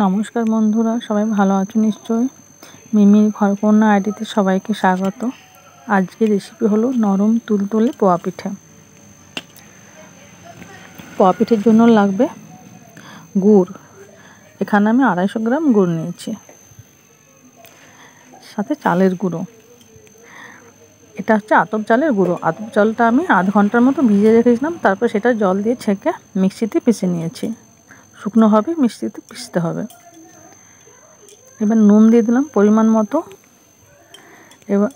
নমস্কার বন্ধুরা, সবাই ভালো আছো নিশ্চয়ই। মিমির ঘরকন্যা আইডিতে সবাইকে স্বাগত। আজকের রেসিপি হলো নরম তুলতুলে পোয়া পিঠে। পোয়া পিঠের জন্য লাগবে গুড়। এখানে আমি 250 গ্রাম গুড় নিয়েছি, সাথে চালের গুঁড়ো। এটা হচ্ছে আতপ চালের গুঁড়ো। আতপ চালটা আমি আধ ঘন্টার মতো ভিজিয়ে রেখেছিলাম, তারপর সেটা জল দিয়ে ছেঁকে মিক্সিতে পিষে নিয়েছি। শুকনো হবে, মিক্সিতে পিষতে হবে। এবার নুন দিয়ে দিলাম পরিমাণ মতো। এবার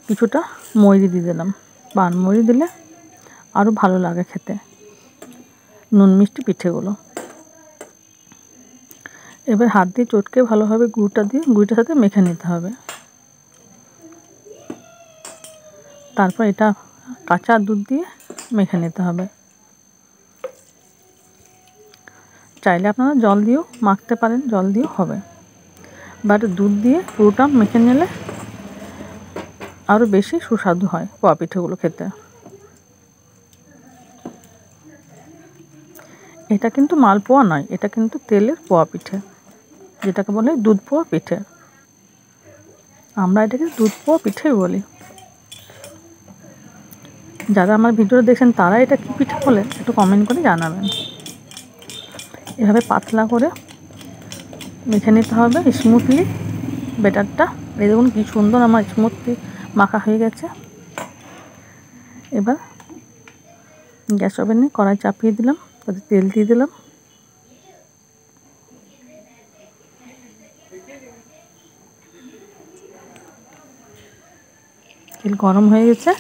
কিছুটা ময়দা দিয়ে দিলাম। পানময়দা দিলে আরও ভালো লাগে খেতে নুন মিষ্টি পিঠেগুলো। এবার হাত দিয়ে চটকে ভালোভাবে গুড়টার সাথে মেখে নিতে হবে। তারপর এটা কাঁচা দুধ দিয়ে মেখে নিতে হবে। চাইলে আপনারা জল দিয়েও মাখতে পারেন, জল দিয়েও হবে, বাট দুধ দিয়ে পুরোটা মেখে নিলে আরও বেশি সুস্বাদু হয় পোয়া পিঠেগুলো খেতে। এটা কিন্তু মালপোয়া নয়, এটা কিন্তু তেলের পোয়া পিঠে, যেটাকে বলে দুধ পোয়া পিঠে। আমরা এটাকে দুধ পোয়া পিঠেই বলি। যারা আমার ভিডিও দেখছেন তারা এটা কী পিঠে বলে একটু কমেন্ট করে জানাবেন। এভাবে পাতলা করে মেখে নিতে হবে স্মুথলি ব্যাটারটা। এই দেখুন কী সুন্দর আমার স্মুথলি মাখা হয়ে গেছে। এবার গ্যাস ওভেনে কড়াই চাপিয়ে দিলাম, তাতে তেল দিয়ে দিলাম। তেল গরম হয়ে গেছে।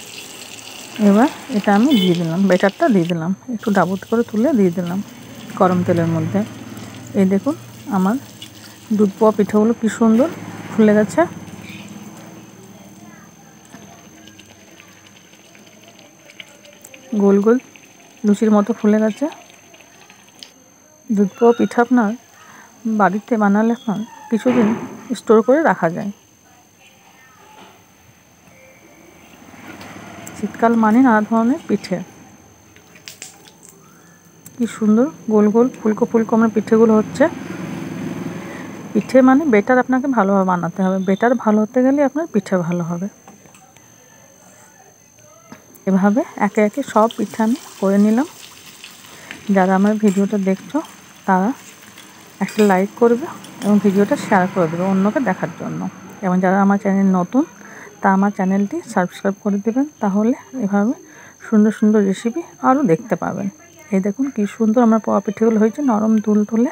এবার এটা আমি দিয়ে দিলাম, ব্যাটারটা দিয়ে দিলাম, একটু ডাবুত করে তুলে দিয়ে দিলাম গরম তেলের মধ্যে। এই দেখুন আমার দুধ পোয়া পিঠেগুলো কী সুন্দর ফুলে গেছে। গোল গোল লুচির মতো ফুলে গেছে। দুধ পোয়া পিঠা আপনার বাড়িতে বানালে আপনার কিছুদিন স্টোর করে রাখা যায়। শীতকাল মানে নানা ধরনের পিঠে। কি সুন্দর গোল গোল ফুলকো ফুলকো আমার পিঠেগুলো হচ্ছে। পিঠে মানে বেটার আপনাকে ভালোভাবে বানাতে হবে। বেটার ভালো হতে গেলে আপনার পিঠে ভালো হবে। এভাবে একে একে সব পিঠে আমি করে নিলাম। যারা আমার ভিডিওটা দেখছো তারা একটা লাইক করবে এবং ভিডিওটা শেয়ার করে দেবে অন্যকে দেখার জন্য। এবং যারা আমার চ্যানেল নতুন তা আমার চ্যানেলটি সাবস্ক্রাইব করে দেবেন, তাহলে এভাবে সুন্দর সুন্দর রেসিপি আরও দেখতে পাবেন। এই দেখুন কী সুন্দর আমার পোয়া পিঠেগুলো হয়েছে, নরম তুলতুলে।